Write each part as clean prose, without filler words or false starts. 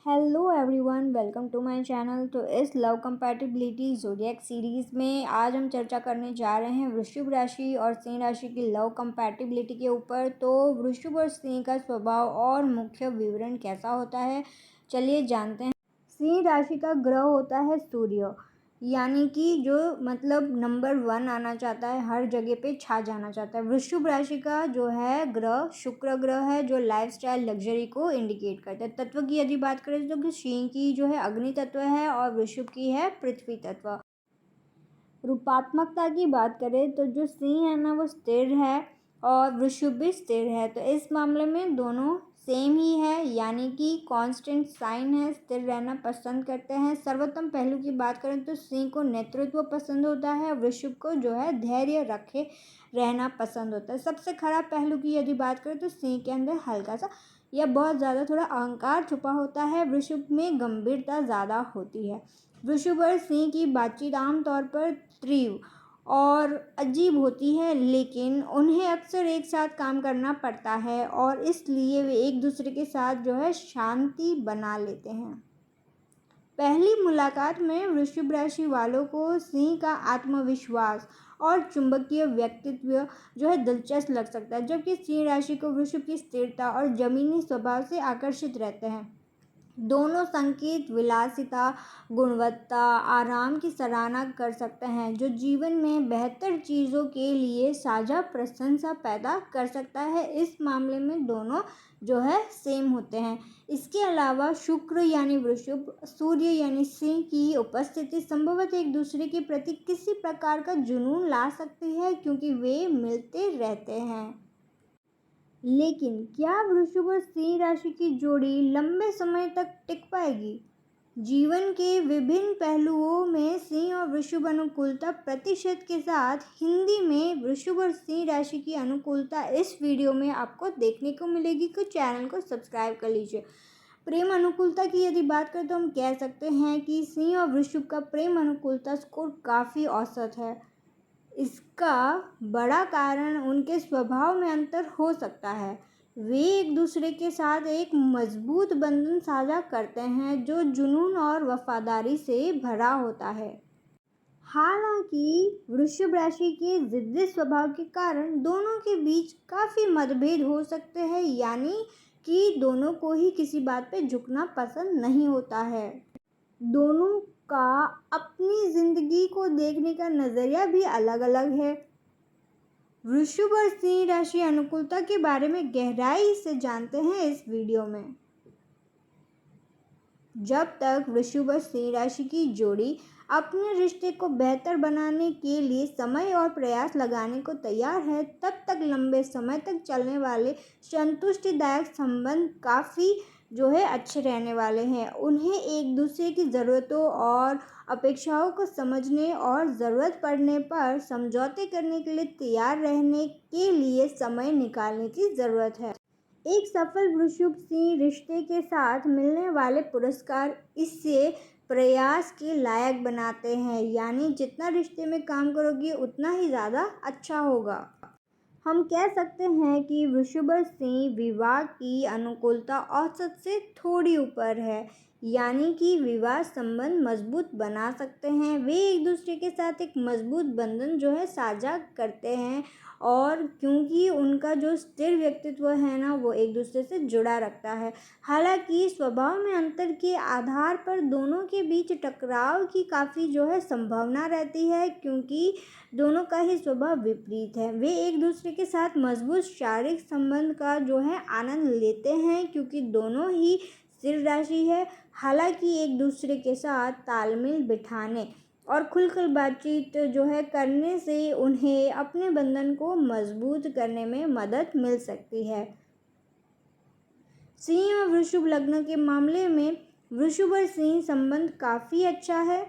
Hello everyone, welcome to my channel. तो इस love compatibility zodiac series में आज हम चर्चा करने जा रहे हैं वृश्चिक राशि और सिंह राशि की लव कंपैटिबिलिटी के ऊपर। तो वृश्चिक और सिंह का स्वभाव और मुख्य विवरण कैसा होता है, चलिए जानते हैं। सिंह राशि का ग्रह होता है सूर्य, यानी कि जो मतलब नंबर 1 आना चाहता है, हर जगह पे छा जाना चाहता है। वृश्चिक राशि का जो है ग्रह शुक्र ग्रह है, जो लाइफस्टाइल लग्जरी को इंडिकेट करता है। तत्व की यदि बात करें तो सिंह की जो है अग्नि तत्व है और वृश्चिक की है पृथ्वी तत्व। रूपात्मकता की बात करें तो जो सिंह है ना वो स्थिर है और वृषभ भी स्थिर है। तो इस मामले में दोनों सेम ही है, यानी कि कांस्टेंट साइन है, स्थिर रहना पसंद करते हैं। सर्वोत्तम पहलू की बात करें तो सिंह को नेतृत्व पसंद होता है, वृषभ को जो है धैर्य रखे रहना पसंद होता है। सबसे खराब पहलू की यदि बात करें तो सिंह के अंदर हल्का सा या बहुत ज़्यादा थोड़ा अहंकार छुपा होता है, वृषभ में गंभीरता ज़्यादा होती है। वृषभ और सिंह की बातचीत आमतौर पर तीव्र और अजीब होती है, लेकिन उन्हें अक्सर एक साथ काम करना पड़ता है और इसलिए वे एक दूसरे के साथ जो है शांति बना लेते हैं। पहली मुलाकात में वृश्चिक राशि वालों को सिंह का आत्मविश्वास और चुंबकीय व्यक्तित्व जो है दिलचस्प लग सकता है, जबकि सिंह राशि को वृश्चिक की स्थिरता और जमीनी स्वभाव से आकर्षित रहते हैं। दोनों संकेत विलासिता, गुणवत्ता, आराम की सराहना कर सकते हैं, जो जीवन में बेहतर चीज़ों के लिए साझा प्रशंसा पैदा कर सकता है। इस मामले में दोनों जो है सेम होते हैं। इसके अलावा शुक्र यानी वृषभ, सूर्य यानी सिंह की उपस्थिति संभवतः एक दूसरे के प्रति किसी प्रकार का जुनून ला सकती है, क्योंकि वे मिलते रहते हैं। लेकिन क्या वृश्चिक और सिंह राशि की जोड़ी लंबे समय तक टिक पाएगी? जीवन के विभिन्न पहलुओं में सिंह और वृश्चिक अनुकूलता प्रतिशत के साथ हिंदी में वृश्चिक और सिंह राशि की अनुकूलता इस वीडियो में आपको देखने को मिलेगी। तो चैनल को सब्सक्राइब कर लीजिए। प्रेम अनुकूलता की यदि बात करें तो हम कह सकते हैं कि सिंह और वृश्चिक का प्रेम अनुकूलता स्कोर काफ़ी औसत है। इसका बड़ा कारण उनके स्वभाव में अंतर हो सकता है। वे एक दूसरे के साथ एक मजबूत बंधन साझा करते हैं, जो जुनून और वफादारी से भरा होता है। हालांकि वृषभ राशि के जिद्दी स्वभाव के कारण दोनों के बीच काफ़ी मतभेद हो सकते हैं, यानी कि दोनों को ही किसी बात पे झुकना पसंद नहीं होता है। दोनों का अपनी जिंदगी को देखने का नज़रिया भी अलग अलग है। वृश्चिक और सिंह राशि अनुकूलता के बारे में गहराई से जानते हैं इस वीडियो में। जब तक वृश्चिक और सिंह राशि की जोड़ी अपने रिश्ते को बेहतर बनाने के लिए समय और प्रयास लगाने को तैयार है, तब तक लंबे समय तक चलने वाले संतुष्टिदायक संबंध काफ़ी जो है अच्छे रहने वाले हैं। उन्हें एक दूसरे की ज़रूरतों और अपेक्षाओं को समझने और ज़रूरत पड़ने पर समझौते करने के लिए तैयार रहने के लिए समय निकालने की ज़रूरत है। एक सफल वृश्चिक सिंह रिश्ते के साथ मिलने वाले पुरस्कार इससे प्रयास के लायक बनाते हैं, यानी जितना रिश्ते में काम करोगे उतना ही ज़्यादा अच्छा होगा। हम कह सकते हैं कि वृश्चिक और सिंह विवाह की अनुकूलता औसत से थोड़ी ऊपर है, यानी कि विवाह संबंध मजबूत बना सकते हैं। वे एक दूसरे के साथ एक मजबूत बंधन जो है साझा करते हैं, और क्योंकि उनका जो स्थिर व्यक्तित्व है ना वो एक दूसरे से जुड़ा रखता है। हालांकि स्वभाव में अंतर के आधार पर दोनों के बीच टकराव की काफ़ी जो है संभावना रहती है, क्योंकि दोनों का ही स्वभाव विपरीत है। वे एक दूसरे के साथ मजबूत शारीरिक संबंध का जो है आनंद लेते हैं, क्योंकि दोनों ही स्थिर राशि है। हालांकि एक दूसरे के साथ तालमेल बिठाने और खुलकर बातचीत जो है करने से उन्हें अपने बंधन को मजबूत करने में मदद मिल सकती है। सिंह और वृश्चिक लग्न के मामले में वृश्चिक और सिंह संबंध काफ़ी अच्छा है।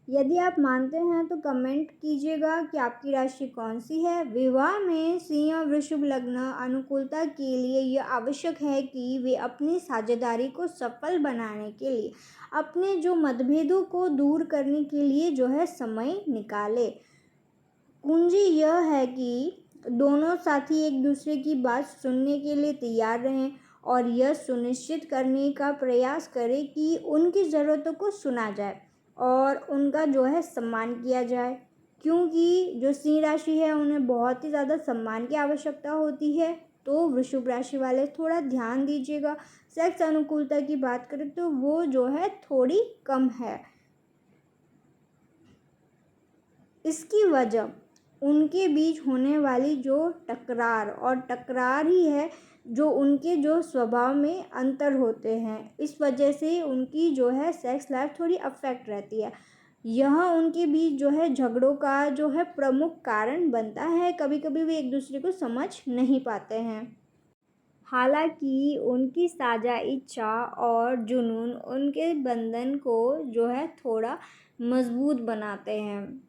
यदि आप मानते हैं तो कमेंट कीजिएगा कि आपकी राशि कौन सी है। विवाह में सिंह और वृश्चिक लग्न अनुकूलता के लिए यह आवश्यक है कि वे अपनी साझेदारी को सफल बनाने के लिए अपने जो मतभेदों को दूर करने के लिए जो है समय निकाले। कुंजी यह है कि दोनों साथी एक दूसरे की बात सुनने के लिए तैयार रहें और यह सुनिश्चित करने का प्रयास करें कि उनकी ज़रूरतों को सुना जाए और उनका जो है सम्मान किया जाए, क्योंकि जो सिंह राशि है उन्हें बहुत ही ज़्यादा सम्मान की आवश्यकता होती है। तो वृषभ राशि वाले थोड़ा ध्यान दीजिएगा। सेक्स अनुकूलता की बात करें तो वो जो है थोड़ी कम है। इसकी वजह उनके बीच होने वाली जो टकरार ही है, जो उनके जो स्वभाव में अंतर होते हैं, इस वजह से उनकी जो है सेक्स लाइफ थोड़ी अफेक्ट रहती है। यह उनके बीच जो है झगड़ों का जो है प्रमुख कारण बनता है। कभी कभी वे एक दूसरे को समझ नहीं पाते हैं। हालांकि उनकी साझा इच्छा और जुनून उनके बंधन को जो है थोड़ा मजबूत बनाते हैं।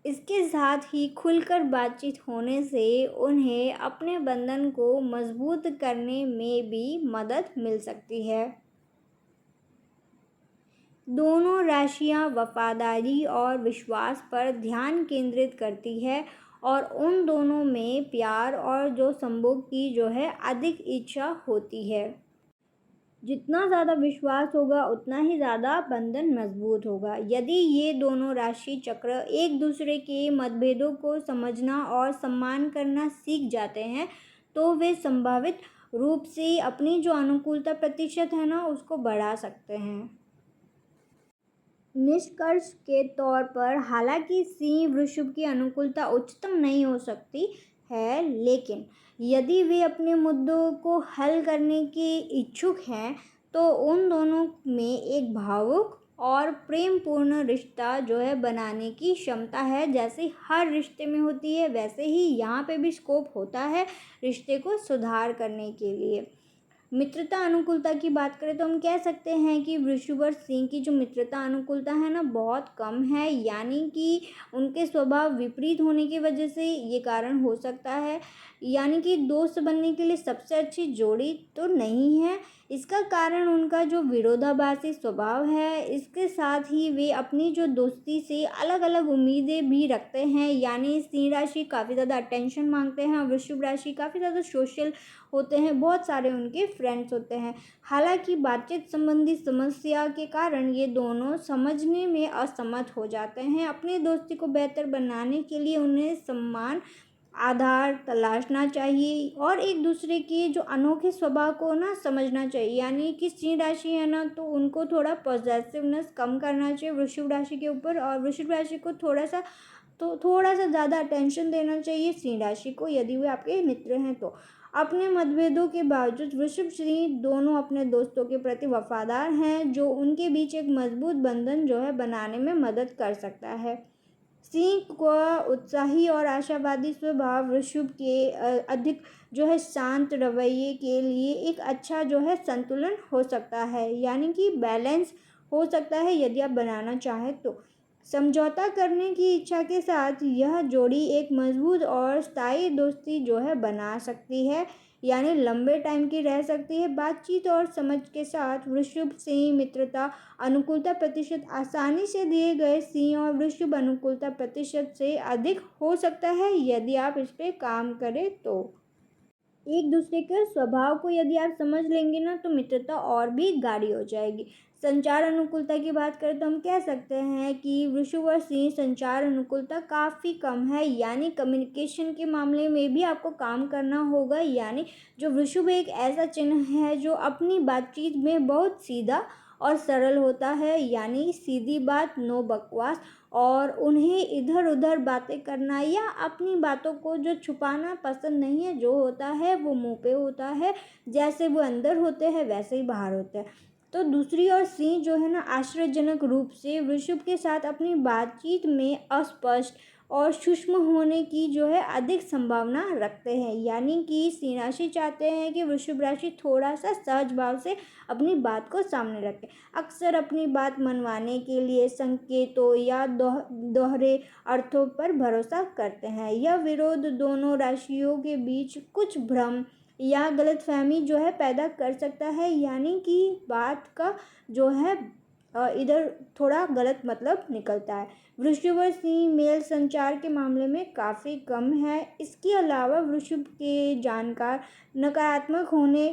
इसके साथ ही खुलकर बातचीत होने से उन्हें अपने बंधन को मजबूत करने में भी मदद मिल सकती है। दोनों राशियां वफादारी और विश्वास पर ध्यान केंद्रित करती है और उन दोनों में प्यार और जो संभोग की जो है अधिक इच्छा होती है। जितना ज़्यादा विश्वास होगा उतना ही ज़्यादा बंधन मजबूत होगा। यदि ये दोनों राशि चक्र एक दूसरे के मतभेदों को समझना और सम्मान करना सीख जाते हैं तो वे संभावित रूप से अपनी जो अनुकूलता प्रतिशत है ना उसको बढ़ा सकते हैं। निष्कर्ष के तौर पर हालांकि सिंह वृषभ की अनुकूलता उच्चतम नहीं हो सकती है, लेकिन यदि वे अपने मुद्दों को हल करने के इच्छुक हैं तो उन दोनों में एक भावुक और प्रेमपूर्ण रिश्ता जो है बनाने की क्षमता है। जैसे हर रिश्ते में होती है वैसे ही यहाँ पे भी स्कोप होता है रिश्ते को सुधार करने के लिए। मित्रता अनुकूलता की बात करें तो हम कह सकते हैं कि वृषभ और सिंह की जो मित्रता अनुकूलता है ना बहुत कम है, यानी कि उनके स्वभाव विपरीत होने की वजह से ये कारण हो सकता है। यानी कि दोस्त बनने के लिए सबसे अच्छी जोड़ी तो नहीं है। इसका कारण उनका जो विरोधाभासी स्वभाव है, इसके साथ ही वे अपनी जो दोस्ती से अलग अलग उम्मीदें भी रखते हैं। यानी सिंह राशि काफ़ी ज़्यादा अटेंशन मांगते हैं और वृषभ राशि काफ़ी ज़्यादा सोशल होते हैं, बहुत सारे उनके फ्रेंड्स होते हैं। हालांकि बातचीत संबंधी समस्या के कारण ये दोनों समझने में असमर्थ हो जाते हैं। अपनी दोस्ती को बेहतर बनाने के लिए उन्हें सम्मान आधार तलाशना चाहिए और एक दूसरे के जो अनोखे स्वभाव को ना समझना चाहिए। यानी कि सिंह राशि है ना तो उनको थोड़ा पॉजिटिवनेस कम करना चाहिए वृषभ राशि के ऊपर, और वृषभ राशि को थोड़ा सा ज़्यादा अटेंशन देना चाहिए सिंह राशि को, यदि वे आपके मित्र हैं तो। अपने मतभेदों के बावजूद वृषभ सिंह दोनों अपने दोस्तों के प्रति वफादार हैं, जो उनके बीच एक मजबूत बंधन जो है बनाने में मदद कर सकता है। सिंह का उत्साही और आशावादी स्वभाव वृषभ के अधिक जो है शांत रवैये के लिए एक अच्छा जो है संतुलन हो सकता है, यानी कि बैलेंस हो सकता है यदि आप बनाना चाहें तो। समझौता करने की इच्छा के साथ यह जोड़ी एक मजबूत और स्थायी दोस्ती जो है बना सकती है, यानी लंबे टाइम की रह सकती है। बातचीत और समझ के साथ वृषभ सिंह मित्रता अनुकूलता प्रतिशत आसानी से दिए गए सिंह और वृषभ अनुकूलता प्रतिशत से अधिक हो सकता है यदि आप इस पर काम करें तो। एक दूसरे के स्वभाव को यदि आप समझ लेंगे ना तो मित्रता और भी गाढ़ी हो जाएगी। संचार अनुकूलता की बात करें तो हम कह सकते हैं कि वृषभ और सिंह संचार अनुकूलता काफ़ी कम है, यानी कम्युनिकेशन के मामले में भी आपको काम करना होगा। यानी जो वृषभ एक ऐसा चिन्ह है जो अपनी बातचीत में बहुत सीधा और सरल होता है, यानी सीधी बात, नो बकवास, और उन्हें इधर उधर बातें करना या अपनी बातों को जो छुपाना पसंद नहीं है। जो होता है वो मुंह पे होता है, जैसे वो अंदर होते हैं वैसे ही बाहर होते हैं। तो दूसरी ओर सिंह जो है ना आश्चर्यजनक रूप से वृषभ के साथ अपनी बातचीत में अस्पष्ट और सूक्ष्म होने की जो है अधिक संभावना रखते हैं। यानी कि सिंह राशि चाहते हैं कि वृषभ राशि थोड़ा सा सहज भाव से अपनी बात को सामने रखें। अक्सर अपनी बात मनवाने के लिए संकेतों या दोहरे अर्थों पर भरोसा करते हैं। यह विरोध दोनों राशियों के बीच कुछ भ्रम या गलतफहमी जो है पैदा कर सकता है, यानी कि बात का जो है इधर थोड़ा गलत मतलब निकलता है। वृषभ और सिंह मेल संचार के मामले में काफ़ी कम है। इसके अलावा वृषभ के जानकार नकारात्मक होने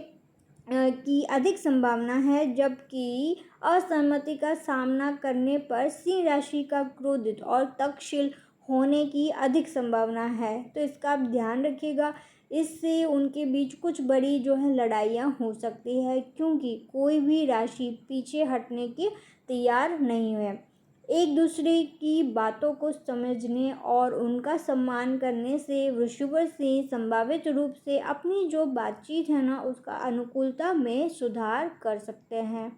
की अधिक संभावना है, जबकि असहमति का सामना करने पर सिंह राशि का क्रोधित और तर्कशील होने की अधिक संभावना है। तो इसका आप ध्यान रखिएगा। इससे उनके बीच कुछ बड़ी जो है लड़ाइयाँ हो सकती है, क्योंकि कोई भी राशि पीछे हटने की तैयार नहीं है। एक दूसरे की बातों को समझने और उनका सम्मान करने से वृषभ और सिंह संभावित रूप से अपनी जो बातचीत है ना, उसका अनुकूलता में सुधार कर सकते हैं।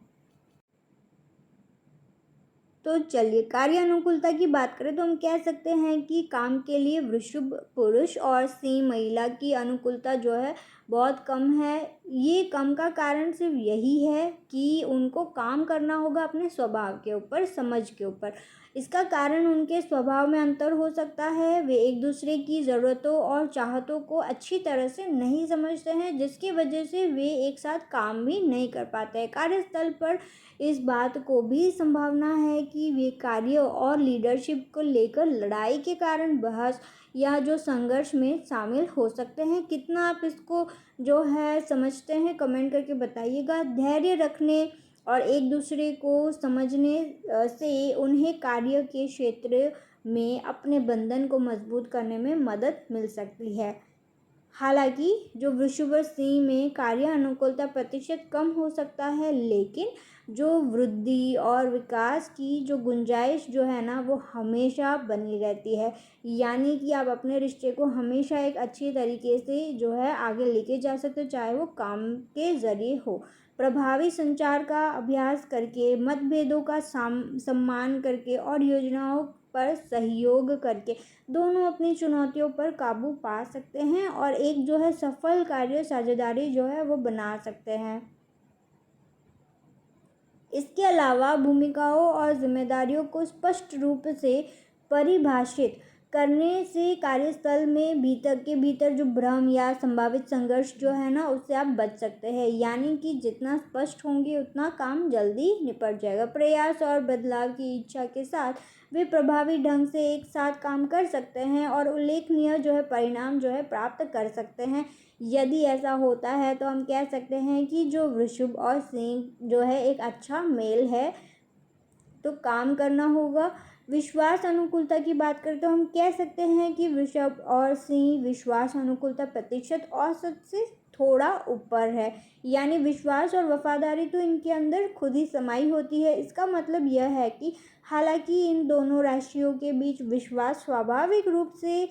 तो चलिए, कार्य अनुकूलता की बात करें तो हम कह सकते हैं कि काम के लिए वृषभ पुरुष और सिंह महिला की अनुकूलता जो है बहुत कम है। ये कम का कारण सिर्फ यही है कि उनको काम करना होगा अपने स्वभाव के ऊपर, समझ के ऊपर। इसका कारण उनके स्वभाव में अंतर हो सकता है। वे एक दूसरे की ज़रूरतों और चाहतों को अच्छी तरह से नहीं समझते हैं, जिसकी वजह से वे एक साथ काम भी नहीं कर पाते हैं। कार्यस्थल पर इस बात को भी संभावना है कि वे कार्य और लीडरशिप को लेकर लड़ाई के कारण बहस या जो संघर्ष में शामिल हो सकते हैं। कितना आप इसको जो है समझते हैं, कमेंट करके बताइएगा। धैर्य रखने और एक दूसरे को समझने से उन्हें कार्य के क्षेत्र में अपने बंधन को मजबूत करने में मदद मिल सकती है। हालांकि जो वृषभ और सिंह में कार्य अनुकूलता प्रतिशत कम हो सकता है, लेकिन जो वृद्धि और विकास की जो गुंजाइश जो है ना, वो हमेशा बनी रहती है। यानी कि आप अपने रिश्ते को हमेशा एक अच्छी तरीके से जो है आगे लेके जा सकते हो, चाहे वो काम के ज़रिए हो। प्रभावी संचार का अभ्यास करके, मतभेदों का सम्मान करके और योजनाओं पर सहयोग करके दोनों अपनी चुनौतियों पर काबू पा सकते हैं और एक जो है सफल कार्य साझेदारी जो है वो बना सकते हैं। इसके अलावा भूमिकाओं और जिम्मेदारियों को स्पष्ट रूप से परिभाषित करने से कार्यस्थल में भीतर जो भ्रम या संभावित संघर्ष जो है ना, उससे आप बच सकते हैं। यानी कि जितना स्पष्ट होंगे उतना काम जल्दी निपट जाएगा। प्रयास और बदलाव की इच्छा के साथ वे प्रभावी ढंग से एक साथ काम कर सकते हैं और उल्लेखनीय जो है परिणाम जो है प्राप्त कर सकते हैं। यदि ऐसा होता है तो हम कह सकते हैं कि जो वृषभ और सिंह जो है एक अच्छा मेल है। तो काम करना होगा। विश्वास अनुकूलता की बात करें तो हम कह सकते हैं कि वृषभ और सिंह विश्वास अनुकूलता प्रतिशत औसत से थोड़ा ऊपर है। यानी विश्वास और वफादारी तो इनके अंदर खुद ही समाई होती है। इसका मतलब यह है कि हालांकि इन दोनों राशियों के बीच विश्वास स्वाभाविक रूप से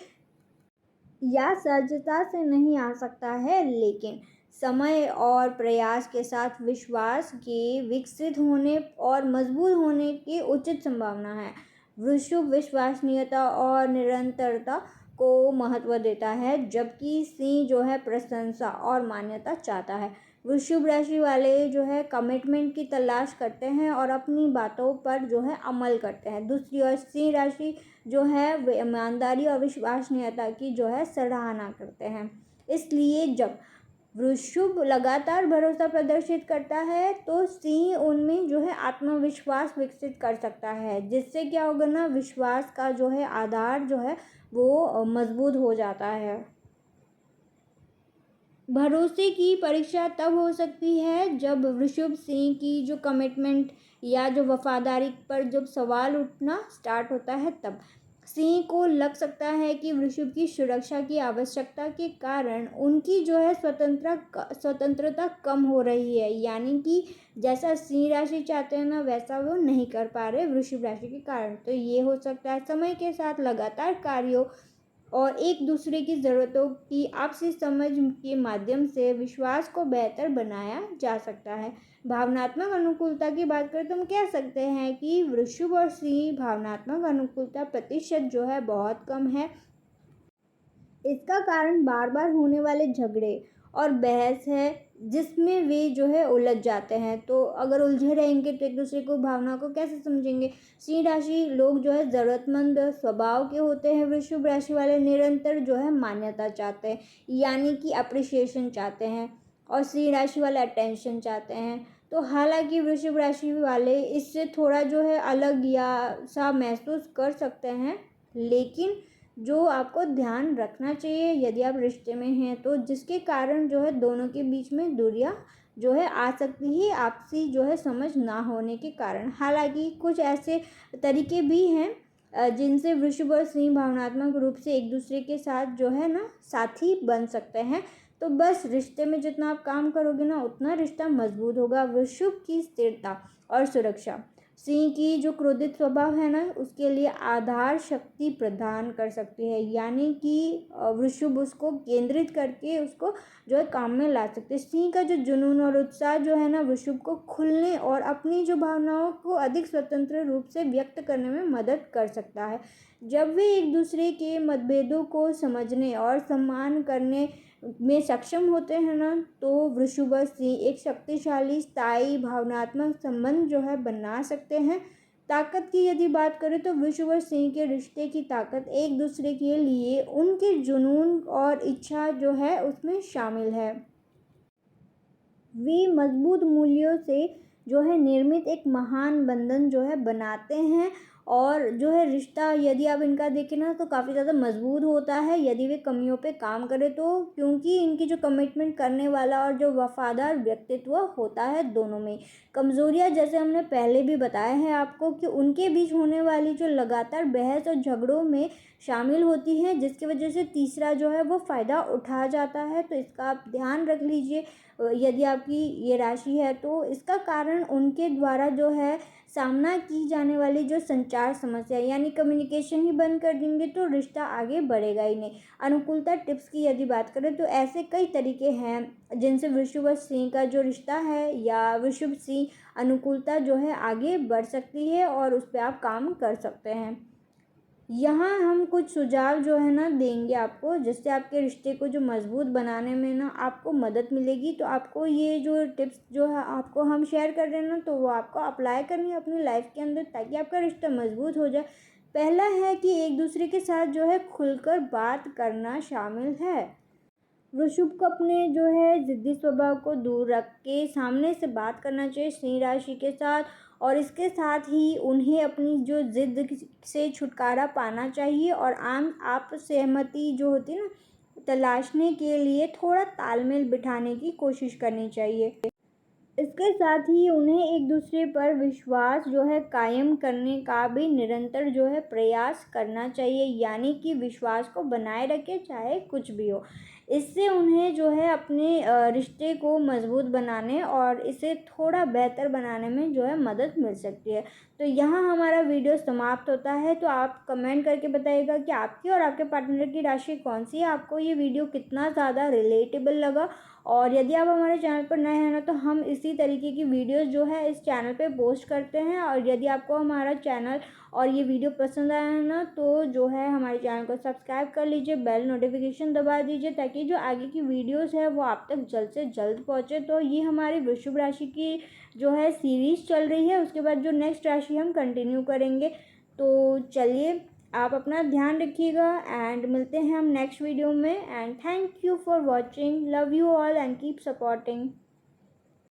या सहजता से नहीं आ सकता है, लेकिन समय और प्रयास के साथ विश्वास के विकसित होने और मजबूत होने की उचित संभावना है। वृषभ विश्वसनीयता और निरंतरता को महत्व देता है, जबकि सिंह जो है प्रशंसा और मान्यता चाहता है। वृषभ राशि वाले जो है कमिटमेंट की तलाश करते हैं और अपनी बातों पर जो है अमल करते हैं। दूसरी ओर सिंह राशि जो है वे ईमानदारी और विश्वसनीयता की जो है सराहना करते हैं। इसलिए जब वृषभ लगातार भरोसा प्रदर्शित करता है तो सिंह उनमें जो है आत्मविश्वास विकसित कर सकता है, जिससे क्या होगा ना, विश्वास का जो है आधार जो है वो मजबूत हो जाता है। भरोसे की परीक्षा तब हो सकती है जब वृषभ सिंह की जो कमिटमेंट या जो वफादारी पर जब सवाल उठना स्टार्ट होता है, तब सिंह को लग सकता है कि वृषभ की सुरक्षा की आवश्यकता के कारण उनकी जो है स्वतंत्रता कम हो रही है। यानी कि जैसा सिंह राशि चाहते हैं ना, वैसा वो नहीं कर पा रहे वृषभ राशि के कारण। तो ये हो सकता है समय के साथ लगातार कार्यों और एक दूसरे की ज़रूरतों की आपसी समझ के माध्यम से विश्वास को बेहतर बनाया जा सकता है। भावनात्मक अनुकूलता की बात करें तो हम कह सकते हैं कि वृषभ और सिंह भावनात्मक अनुकूलता प्रतिशत जो है बहुत कम है। इसका कारण बार बार होने वाले झगड़े और बहस है, जिसमें वे जो है उलझ जाते हैं। तो अगर उलझे रहेंगे तो एक दूसरे को भावना को कैसे समझेंगे। सिंह राशि लोग जो है ज़रूरतमंद स्वभाव के होते हैं। वृषभ राशि वाले निरंतर जो है मान्यता चाहते हैं, यानी कि अप्रिसिएशन चाहते हैं, और सिंह राशि वाले अटेंशन चाहते हैं। तो हालांकि वृषभ राशि वाले इससे थोड़ा जो है अलग या सा महसूस कर सकते हैं, लेकिन जो आपको ध्यान रखना चाहिए यदि आप रिश्ते में हैं तो, जिसके कारण जो है दोनों के बीच में दूरियां जो है आ सकती है आपसी जो है समझ ना होने के कारण। हालांकि कुछ ऐसे तरीके भी हैं जिनसे वृषभ और सिंह भावनात्मक रूप से एक दूसरे के साथ जो है ना साथी बन सकते हैं। तो बस रिश्ते में जितना आप काम करोगे ना उतना रिश्ता मजबूत होगा। वृषभ की स्थिरता और सुरक्षा, सिंह की जो क्रोधित स्वभाव है ना उसके लिए आधार शक्ति प्रदान कर सकती है, यानी कि वृषभ उसको केंद्रित करके उसको जो है काम में ला सकते हैं। सिंह का जो जुनून और उत्साह जो है ना वृषभ को खुलने और अपनी जो भावनाओं को अधिक स्वतंत्र रूप से व्यक्त करने में मदद कर सकता है। जब वे एक दूसरे के मतभेदों को समझने और सम्मान करने में सक्षम होते हैं ना तो वृषभ और सिंह एक शक्तिशाली स्थायी भावनात्मक संबंध जो है बना सकते हैं। ताकत की यदि बात करें तो वृषभ और सिंह के रिश्ते की ताकत एक दूसरे के लिए उनके जुनून और इच्छा जो है उसमें शामिल है। वे मजबूत मूल्यों से जो है निर्मित एक महान बंधन जो है बनाते हैं और जो है रिश्ता यदि आप इनका देखें ना तो काफ़ी ज़्यादा मजबूत होता है यदि वे कमियों पे काम करें तो, क्योंकि इनकी जो कमिटमेंट करने वाला और जो वफादार व्यक्तित्व होता है दोनों में। कमज़ोरियाँ जैसे हमने पहले भी बताया है आपको कि उनके बीच होने वाली जो लगातार बहस और झगड़ों में शामिल होती हैं, जिसकी वजह से तीसरा जो है वो फ़ायदा उठा जाता है। तो इसका आप ध्यान रख लीजिए यदि आपकी ये राशि है तो। इसका कारण उनके द्वारा जो है सामना की जाने वाली जो संचार समस्या यानी कम्युनिकेशन ही बंद कर देंगे तो रिश्ता आगे बढ़ेगा ही नहीं। अनुकूलता टिप्स की यदि बात करें तो ऐसे कई तरीके हैं जिनसे वृषभ और सिंह का जो रिश्ता है या वृषभ सिंह अनुकूलता जो है आगे बढ़ सकती है और उस पर आप काम कर सकते हैं। यहाँ हम कुछ सुझाव जो है ना देंगे आपको, जिससे आपके रिश्ते को जो मजबूत बनाने में ना आपको मदद मिलेगी। तो आपको ये जो टिप्स जो है आपको हम शेयर कर रहे हैं ना तो वो आपको अप्लाई करनी है अपनी लाइफ के अंदर ताकि आपका रिश्ता मजबूत हो जाए। पहला है कि एक दूसरे के साथ जो है खुलकर बात करना शामिल है। वृषभ को अपने जो है ज़िद्दी स्वभाव को दूर रख के सामने से बात करना चाहिए सिंह राशि के साथ, और इसके साथ ही उन्हें अपनी जो ज़िद से छुटकारा पाना चाहिए और आम आप सहमति जो होती है ना तलाशने के लिए थोड़ा तालमेल बिठाने की कोशिश करनी चाहिए। इसके साथ ही उन्हें एक दूसरे पर विश्वास जो है कायम करने का भी निरंतर जो है प्रयास करना चाहिए, यानी कि विश्वास को बनाए रखें चाहे कुछ भी हो। इससे उन्हें जो है अपने रिश्ते को मजबूत बनाने और इसे थोड़ा बेहतर बनाने में जो है मदद मिल सकती है। तो यहाँ हमारा वीडियो समाप्त होता है। तो आप कमेंट करके बताइएगा कि आपकी और आपके पार्टनर की राशि कौन सी है, आपको ये वीडियो कितना ज़्यादा रिलेटेबल लगा। और यदि आप हमारे चैनल पर नए हैं ना तो हम इसी तरीके की वीडियोस जो है इस चैनल पे पोस्ट करते हैं। और यदि आपको हमारा चैनल और ये वीडियो पसंद आया है ना तो जो है हमारे चैनल को सब्सक्राइब कर लीजिए, बेल नोटिफिकेशन दबा दीजिए ताकि जो आगे की वीडियोस है वो आप तक जल्द से जल्द पहुँचे। तो ये हमारी वृषभ राशि की जो है सीरीज़ चल रही है, उसके बाद जो नेक्स्ट राशि हम कंटिन्यू करेंगे। तो चलिए आप अपना ध्यान रखिएगा एंड मिलते हैं हम नेक्स्ट वीडियो में। And thank you for watching, love you all and keep supporting.